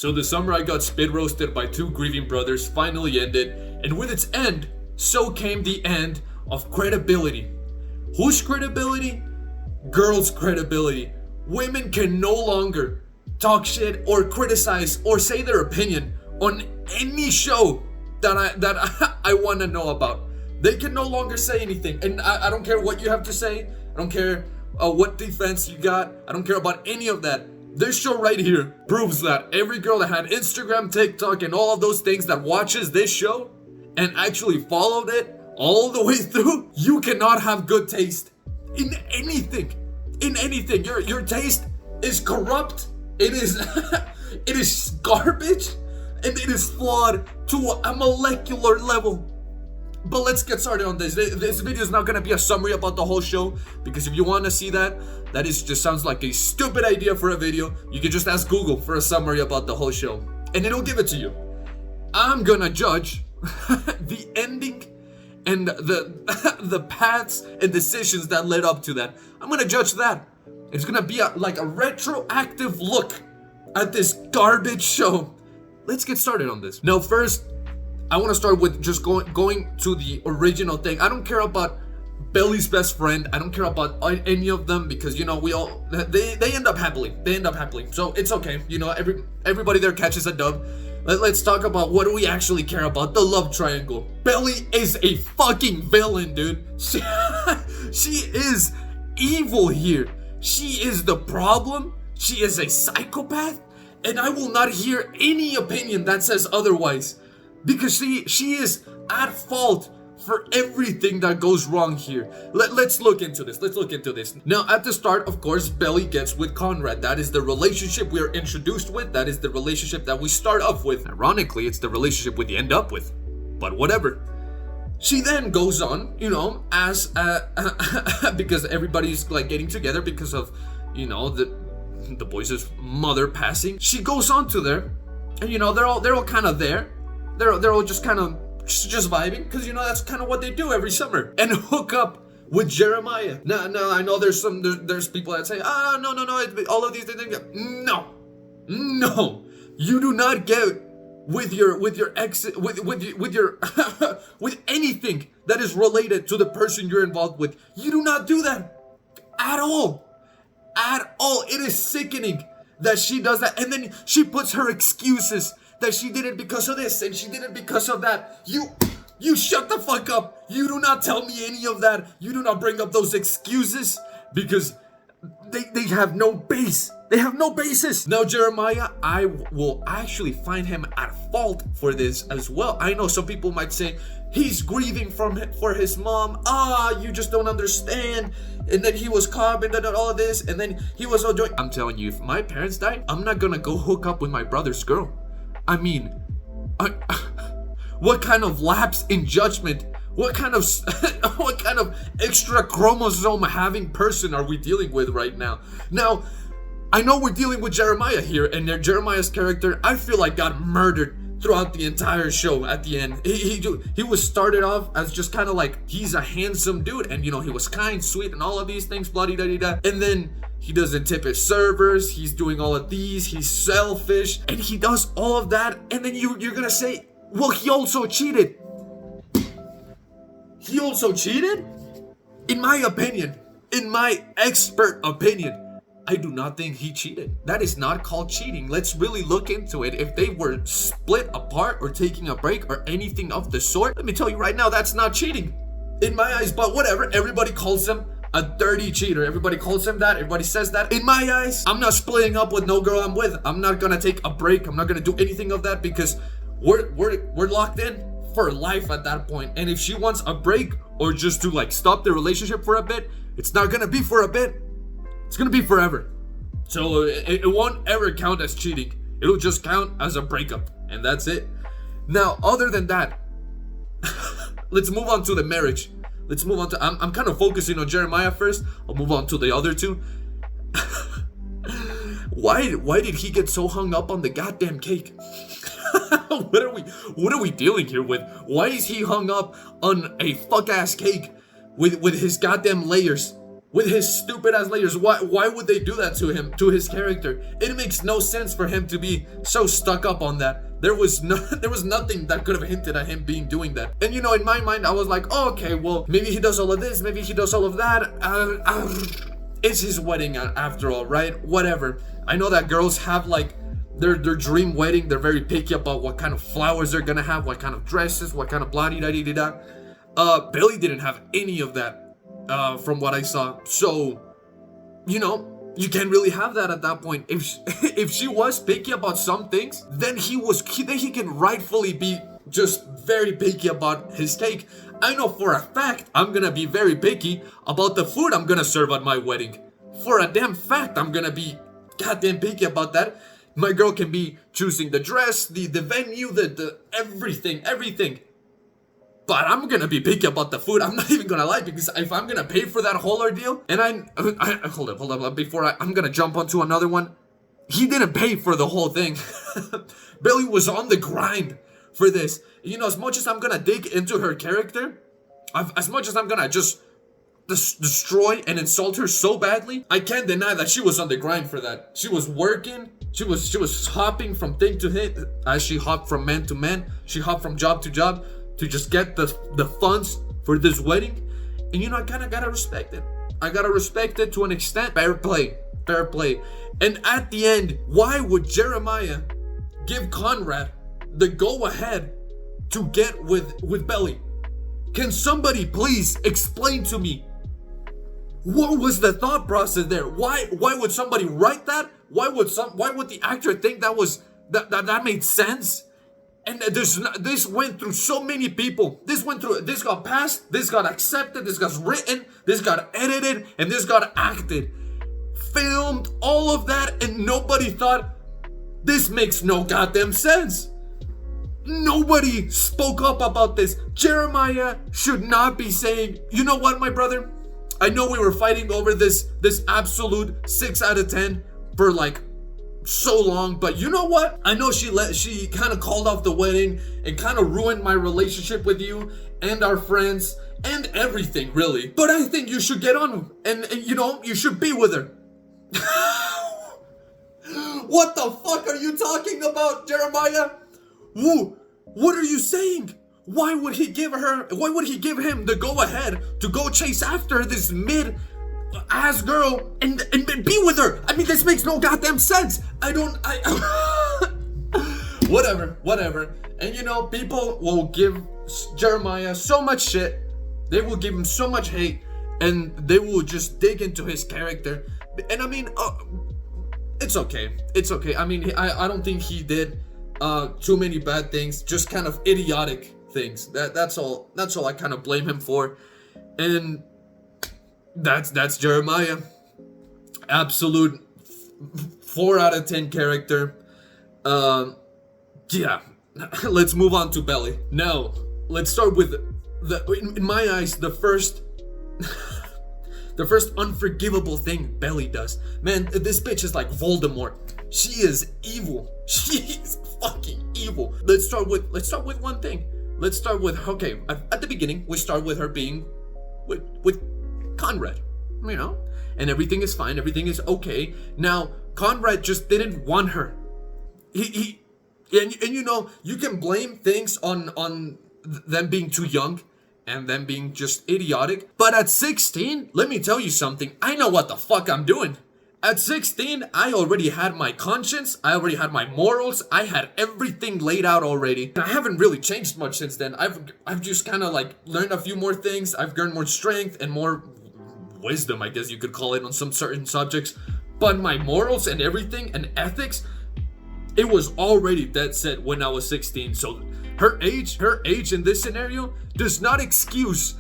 So the summer I got spit roasted by two grieving brothers finally ended, and with its end, so came the end of credibility. Whose credibility? Girls' credibility. Women can no longer talk shit or criticize or say their opinion on any show that I want to know about. They can no longer say anything, and I don't care what you have to say. I don't care what defense you got. I don't care about any of that. This show right here proves that every girl that had Instagram, TikTok, and all of those things that watches this show and actually followed it all the way through, you cannot have good taste in anything. In anything. Your taste is corrupt. It is it is garbage, and it is flawed to a molecular level. But let's get started on this. This video is not gonna be a summary about the whole show, because if you want to see that is just sounds like a stupid idea for a video. You can just ask Google for a summary about the whole show, and it'll give it to you. I'm gonna judge the ending and the paths and decisions that led up to that. I'm gonna judge that. It's gonna be like a retroactive look at this garbage show. Let's get started on this. Now, first, I want to start with just going to the original thing. I don't care about Belly's best friend. I don't care about any of them, because they end up happily. They end up happily. So it's okay. Everybody there catches a dub. Let's talk about what do we actually care about. The love triangle. Belly is a fucking villain, dude. She is evil here. She is the problem. She is a psychopath. And I will not hear any opinion that says otherwise. Because she is at fault for everything that goes wrong here. Let's look into this. Now, at the start, of course, Belly gets with Conrad. That is the relationship we are introduced with. That is the relationship that we start off with. Ironically, it's the relationship we end up with. But whatever. She then goes on, as because everybody's like getting together because of, the boys' mother passing. She goes on to there, and they're all kind of there. They're all just kind of just vibing, because that's kind of what they do every summer, and hook up with Jeremiah. Now I know there's people that say, no, all of these things. No, you do not get with your ex with your with anything that is related to the person you're involved with. You do not do that at all. It is sickening that she does that, and then she puts her excuses that she did it because of this and she did it because of that. You shut the fuck up. You do not tell me any of that. You do not bring up those excuses, because they have no base. They have no basis. Now, Jeremiah, I will actually find him at fault for this as well. I know some people might say he's grieving for his mom. You just don't understand. And then he was calm and all of this, and then he was all joy. I'm telling you, if my parents died, I'm not gonna go hook up with my brother's girl. I mean, what kind of lapse in judgment? What kind of extra chromosome having person are we dealing with right now? Now, I know we're dealing with Jeremiah here, and Jeremiah's character, I feel like, got murdered throughout the entire show. At the end, he was started off as just kind of like, he's a handsome dude, and he was kind, sweet, and all of these things, blah da da, and then he doesn't tip his servers. He's doing all of these. He's selfish, and he does all of that. And then you're gonna say, well, he also cheated. He also cheated? In my opinion, in my expert opinion, I do not think he cheated. That is not called cheating. Let's really look into it. If they were split apart or taking a break or anything of the sort, let me tell you right now, that's not cheating in my eyes. But whatever, everybody calls him a dirty cheater. Everybody calls him that. Everybody says that. In my eyes, I'm not splitting up with no girl I'm with. I'm not gonna take a break. I'm not gonna do anything of that, because we're locked in for life at that point. And if she wants a break or just to like stop the relationship for a bit, it's not gonna be for a bit. It's gonna be forever. So it won't ever count as cheating. It'll just count as a breakup, and that's it. Now, other than that, let's move on to the marriage. Let's move on to, I'm kind of focusing on Jeremiah first. I'll move on to the other two. Why did he get so hung up on the goddamn cake? What are we dealing here with? Why is he hung up on a fuck ass cake with his goddamn layers? with his stupid ass layers. Why would they do that to him, to his character? It makes no sense for him to be so stuck up on that. There was nothing that could have hinted at him doing that. And you know, in my mind, I was like, oh, okay, well, maybe he does all of this, maybe he does all of that. It's his wedding after all, right? Whatever. I know that girls have like their dream wedding. They're very picky about what kind of flowers they're gonna have, what kind of dresses, what kind of blah da da da. Billie didn't have any of that, from what I saw. So, you know, you can't really have that at that point. If she was picky about some things, then he can rightfully be just very picky about his cake. I know for a fact I'm gonna be very picky about the food I'm gonna serve at my wedding. For a damn fact, I'm gonna be goddamn picky about that. My girl can be choosing the dress, the venue, the everything. But I'm gonna be picky about the food. I'm not even gonna lie, because if I'm gonna pay for that whole ordeal, and I hold up, before I'm gonna jump onto another one. He didn't pay for the whole thing. Billie was on the grind for this. You know, as much as I'm gonna dig into her character, as much as I'm gonna just destroy and insult her so badly, I can't deny that she was on the grind for that. She was working. She was hopping from thing to thing, as she hopped from man to man. She hopped from job to job to just get the funds for this wedding. And you know, I kind of gotta respect it. I gotta respect it to an extent. Fair play. And at the end, why would Jeremiah give Conrad the go ahead to get with Belly? Can somebody please explain to me what was the thought process there? Why would somebody write that? Why would the actor think that made sense? And this went through so many people. This got passed, this got accepted, this got written, this got edited, and this got acted. Filmed, all of that, and nobody thought, this makes no goddamn sense. Nobody spoke up about this. Jeremiah should not be saying, you know what, my brother? I know we were fighting over this absolute 6 out of 10 for like so long, but you know what? I know she kind of called off the wedding and kind of ruined my relationship with you and our friends and everything, really. But I think you should get on and you know, you should be with her. What the fuck are you talking about, Jeremiah? Woo, what are you saying? Why would he give him the go ahead to go chase after this mid-ass girl and be with her? I mean, this makes no goddamn sense. Whatever. And you know, people will give Jeremiah so much shit. They will give him so much hate, and they will just dig into his character. And I mean, it's okay. I mean, I don't think he did too many bad things, just kind of idiotic things. That's all I kind of blame him for. And that's Jeremiah. Absolute 4 out of 10 character. Yeah. Let's move on to Belly. Now, let's start with in my eyes, the first unforgivable thing Belly does. Man, this bitch is like Voldemort. She is evil. She is fucking evil. Let's start with one thing. Let's start with, okay, at the beginning, we start with her being with Conrad, you know? And everything is fine, everything is okay. Now, Conrad just didn't want her. And you know, you can blame things on them being too young and them being just idiotic. But at 16, let me tell you something. I know what the fuck I'm doing. At 16, I already had my conscience, I already had my morals, I had everything laid out already. I haven't really changed much since then. I've just kind of like learned a few more things. I've gained more strength and more wisdom, I guess you could call it, on some certain subjects. But my morals and everything and ethics, it was already dead set when I was 16. So her age in this scenario does not excuse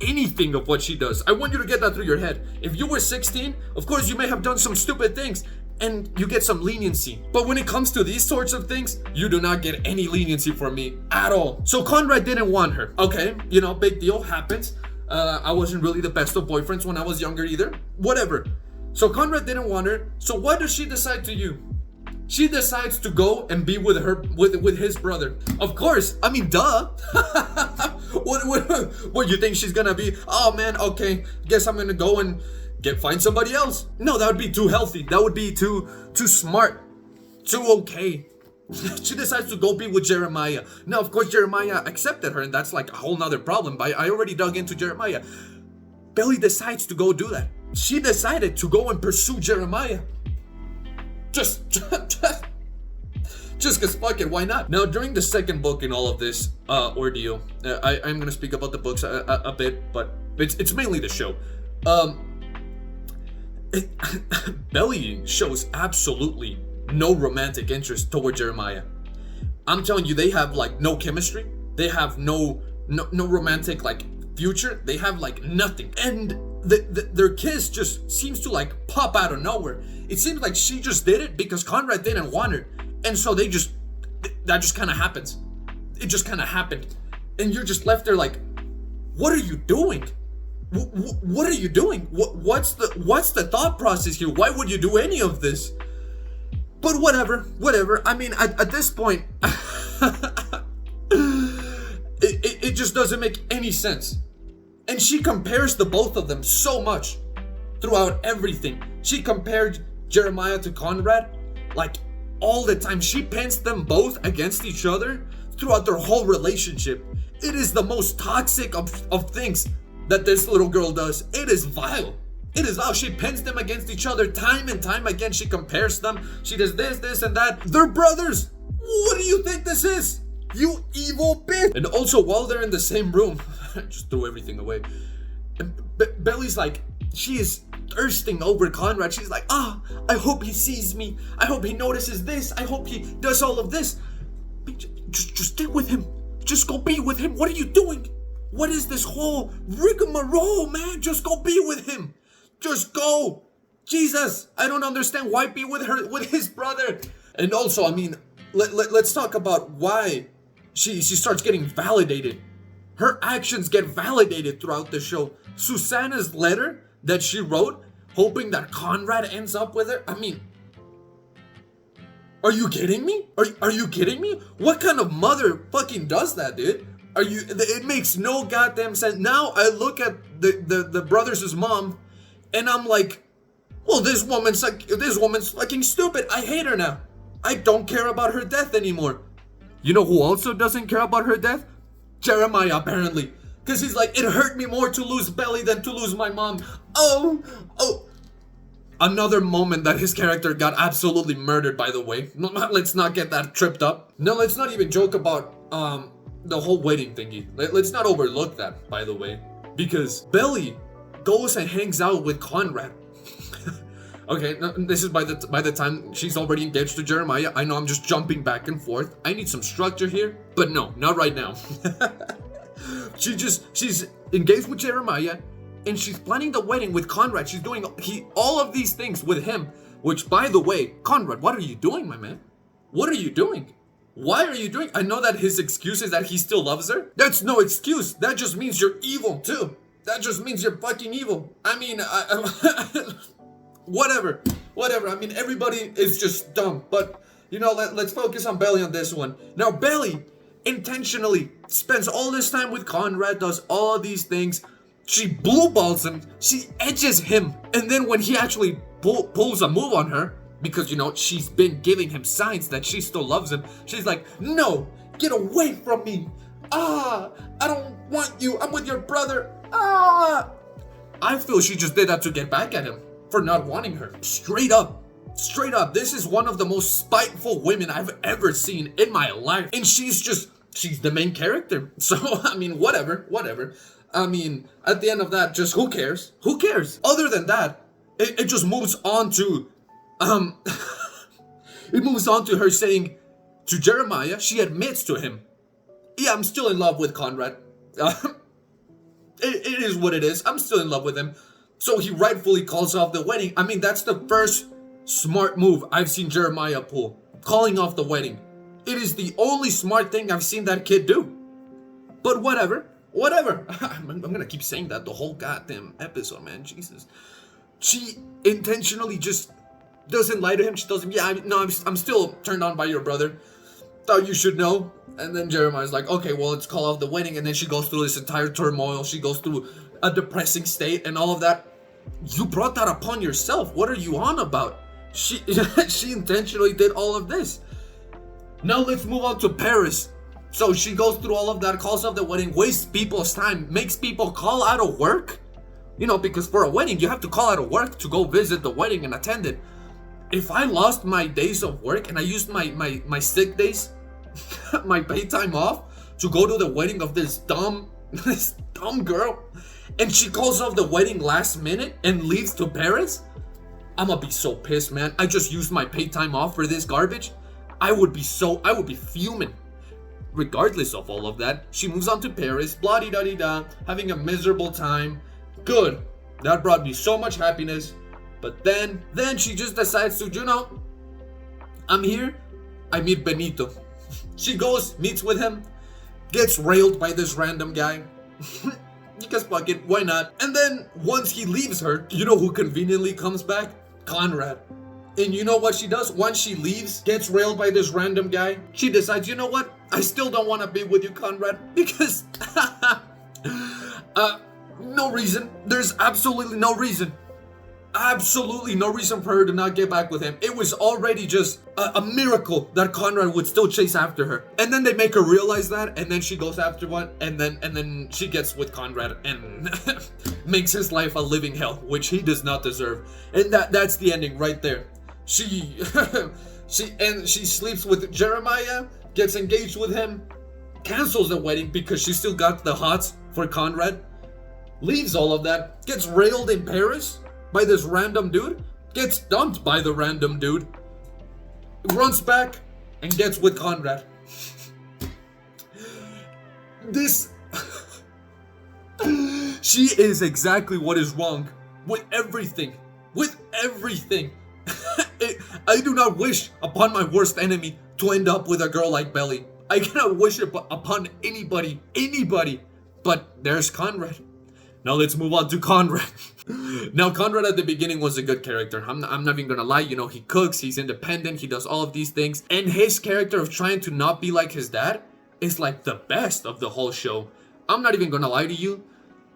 anything of what she does. I want you to get that through your head. If you were 16, of course you may have done some stupid things and you get some leniency. But when it comes to these sorts of things, you do not get any leniency from me at all. So Conrad didn't want her. Okay, you know, big deal, happens. I wasn't really the best of boyfriends when I was younger either. Whatever. So Conrad didn't want her. So what does she decide to do? She decides to go and be with his brother. Of course, I mean, duh. What you think she's gonna be? Oh man, okay, guess I'm gonna go and find somebody else. No, that would be too healthy. That would be too smart, too okay. She decides to go be with Jeremiah. Now, of course, Jeremiah accepted her, and that's like a whole nother problem. But I already dug into Jeremiah. Belly decides to go do that. She decided to go and pursue Jeremiah. Just cause fuck it, why not? Now, during the second book in all of this ordeal, I'm gonna speak about the books a bit, but it's mainly the show. Belly shows absolutely no romantic interest toward Jeremiah. I'm telling you, they have like no chemistry. They have no romantic like future. They have like nothing. And their kiss just seems to like pop out of nowhere. It seems like she just did it because Conrad didn't want her. And so that just kind of happens. It just kind of happened. And you're just left there like, what are you doing? What are you doing? What's the thought process here? Why would you do any of this? But whatever. I mean, at this point, it just doesn't make any sense. And she compares the both of them so much throughout everything. She compared Jeremiah to Conrad like all the time. She pins them both against each other throughout their whole relationship. It is the most toxic of things that this little girl does. It is vile. It is vile. She pins them against each other time and time again. She compares them. She does this, and that. They're brothers. What do you think this is? You evil bitch. And also, while they're in the same room, I just threw everything away. And Belly's like, she is thirsting over Conrad. She's like, I hope he sees me. I hope he notices this. I hope he does all of this. Just stay with him. Just go be with him. What are you doing? What is this whole rigmarole, man? Just go be with him. Just go. Jesus, I don't understand. Why be with his brother? And also, I mean, let's talk about why she starts getting validated. Her actions get validated throughout the show. Susanna's letter that she wrote, hoping that Conrad ends up with her. I mean, are you kidding me? Are you kidding me? What kind of mother fucking does that, dude? It makes no goddamn sense. Now I look at the brothers' mom, and I'm like, well, this woman's fucking stupid. I hate her now. I don't care about her death anymore. You know who also doesn't care about her death? Jeremiah, apparently. Because he's like, it hurt me more to lose Belly than to lose my mom. Oh. Another moment that his character got absolutely murdered, by the way. No, let's not get that tripped up. No, let's not even joke about the whole wedding thingy. Let's not overlook that, by the way. Because Belly goes and hangs out with Conrad. Okay, this is by the time she's already engaged to Jeremiah. I know I'm just jumping back and forth. I need some structure here, but no, not right now. She's engaged with Jeremiah, and she's planning the wedding with Conrad. She's doing all of these things with him, which, by the way, Conrad, what are you doing, my man? What are you doing? Why are you doing? I know that his excuse is that he still loves her. That's no excuse. That just means you're evil, too. That just means you're fucking evil. I mean, whatever. I mean, everybody is just dumb. But, you know, let's focus on Belly on this one. Now, Belly intentionally spends all this time with Conrad, does all of these things. She blue balls him. She edges him. And then when he actually pulls a move on her, because, you know, she's been giving him signs that she still loves him, she's like, no, get away from me. I don't want you. I'm with your brother. I feel she just did that to get back at him for not wanting her. Straight up, this is one of the most spiteful women I've ever seen in my life. And she's the main character. So, I mean, whatever. I mean, at the end of that, just who cares? Other than that, it just moves on to, it moves on to her saying to Jeremiah, she admits to him, yeah, I'm still in love with Conrad. It is what it is. I'm still in love with him. So he rightfully calls off the wedding. I mean, that's the first smart move I've seen Jeremiah pull. Calling off the wedding. It is the only smart thing I've seen that kid do. But whatever. I'm gonna keep saying that the whole goddamn episode, man. Jesus. She intentionally just doesn't lie to him. She tells him, yeah, I'm still turned on by your brother. Thought you should know. And then Jeremiah's like, okay, well, let's call off the wedding. And then she goes through this entire turmoil. She goes through a depressing state and all of that. You brought that upon yourself. What are you on about? She she intentionally did all of this. Now let's move on to Paris. So she goes through all of that, calls off the wedding, wastes people's time, makes people call out of work. You know, because for a wedding, you have to call out of work to go visit the wedding and attend it. If I lost my days of work and I used my sick days, my pay time off to go to the wedding of this dumb girl, and she calls off the wedding last minute and leaves to Paris, I'm gonna be so pissed, man. I just used my pay time off for this garbage. I would be fuming. Regardless of all of that, she moves on to Paris, blah-de-da-de-da, having a miserable time. Good. That brought me so much happiness. But then she just decides to, I'm here. I meet Benito. She goes, meets with him, gets railed by this random guy. Because fuck it, why not? And then once he leaves her, you know who conveniently comes back? Conrad. And you know what she does? Once she leaves, gets railed by this random guy, she decides, you know what? I still don't want to be with you, Conrad, because no reason. There's absolutely no reason. Absolutely no reason for her to not get back with him. It was already just a miracle that Conrad would still chase after her. And then they make her realize that, and then she goes after one, and then she gets with Conrad and makes his life a living hell, which he does not deserve. And that's the ending right there. She sleeps with Jeremiah, gets engaged with him, cancels the wedding because she still got the hots for Conrad, leaves all of that, gets railed in Paris by this random dude, gets dumped by the random dude, runs back and gets with Conrad. She is exactly what is wrong with everything. I do not wish upon my worst enemy to end up with a girl like Belly. I cannot wish it upon anybody, but there's Conrad. Now let's move on to Conrad. Now Conrad at the beginning was a good character. I'm not even gonna lie, he cooks, he's independent, he does all of these things. And his character of trying to not be like his dad is like the best of the whole show. I'm not even gonna lie to you.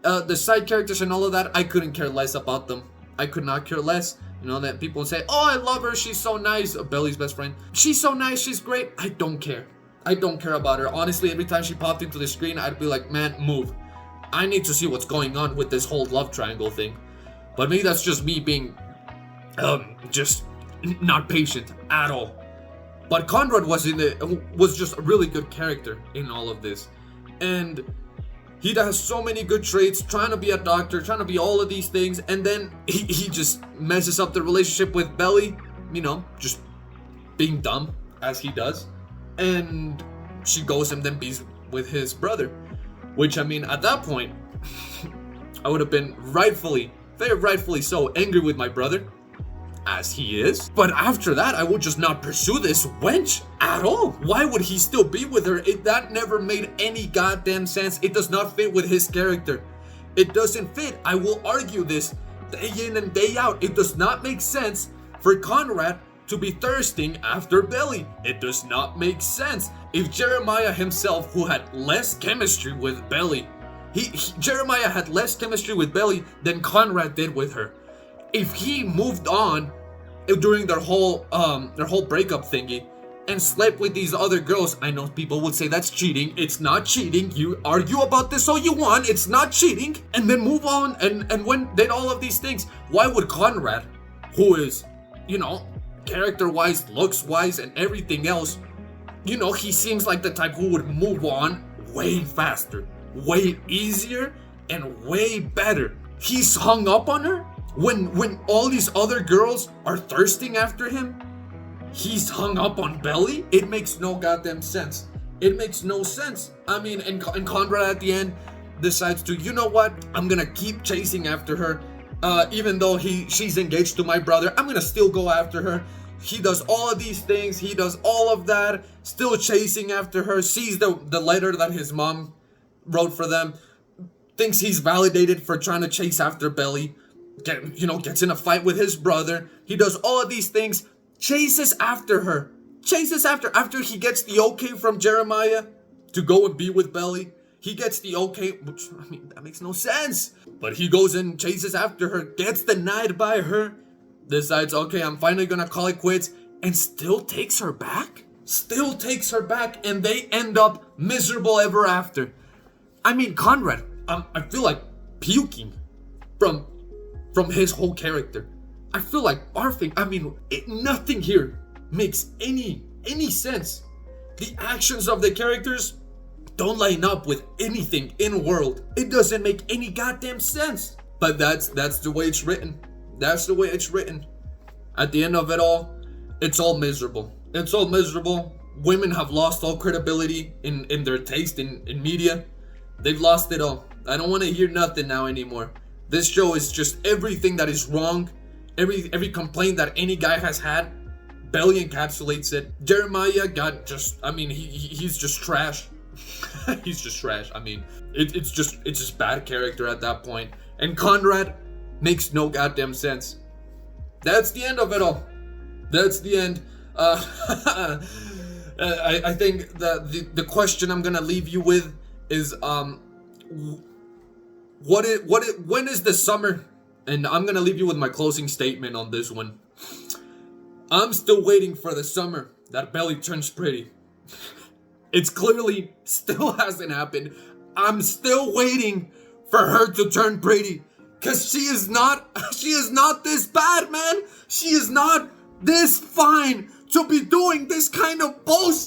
The side characters and all of that, I couldn't care less about them. I could not care less. That people say, oh, I love her, she's so nice. Belly's best friend. She's so nice, she's great. I don't care. I don't care about her. Honestly, every time she popped into the screen, I'd be like, man, move. I need to see what's going on with this whole love triangle thing. But maybe that's just me being, just not patient at all. But Conrad was just a really good character in all of this. And he has so many good traits, trying to be a doctor, trying to be all of these things, and then he just messes up the relationship with Belly, just being dumb, as he does. And she goes and then be with his brother. Which, at that point, I would have been very rightfully so angry with my brother, as he is. But after that, I would just not pursue this wench at all. Why would he still be with her? That never made any goddamn sense. It does not fit with his character. It doesn't fit. I will argue this day in and day out. It does not make sense for Conrad to be thirsting after Belly. It does not make sense. If Jeremiah himself, who had less chemistry with Belly, Jeremiah had less chemistry with Belly than Conrad did with her. If he moved on during their whole breakup thingy and slept with these other girls, I know people would say that's cheating. It's not cheating. You argue about this all you want. It's not cheating. And then move on and when did all of these things. Why would Conrad, who is, character-wise, looks-wise, and everything else, he seems like the type who would move on way faster, way easier, and way better. He's hung up on her when all these other girls are thirsting after him. He's hung up on Belly. It makes no goddamn sense. It makes no sense. And Conrad at the end decides to, you know what? I'm gonna keep chasing after her. Even though she's engaged to my brother, I'm gonna still go after her. He does all of these things. He does all of that, still chasing after her. Sees the letter that his mom wrote for them. Thinks he's validated for trying to chase after Belly. Gets in a fight with his brother. He does all of these things. Chases after her. After he gets the okay from Jeremiah to go and be with Belly. He gets the okay, which, I mean, that makes no sense. But he goes and chases after her, gets denied by her, decides, okay, I'm finally gonna call it quits, and still takes her back? Still takes her back, and they end up miserable ever after. I mean, Conrad, I feel like puking from his whole character. I feel like barfing. I mean, nothing here makes any sense. The actions of the characters don't line up with anything in world. It doesn't make any goddamn sense. But that's the way it's written. That's the way it's written. At the end of it all, it's all miserable. It's all miserable. Women have lost all credibility in their taste in media. They've lost it all. I don't want to hear nothing now anymore. This show is just everything that is wrong. Every complaint that any guy has had, Belly encapsulates it. Jeremiah got just, I mean, he's just trash. He's just trash. I mean, it's just bad character at that point. And Conrad makes no goddamn sense. That's the end of it all. That's the end. I think that the question I'm gonna leave you with is when is the summer? And I'm gonna leave you with my closing statement on this one. I'm still waiting for the summer that Belly turns pretty. It's clearly still hasn't happened. I'm still waiting for her to turn pretty. Cause she is not this bad, man. She is not this fine to be doing this kind of bullshit.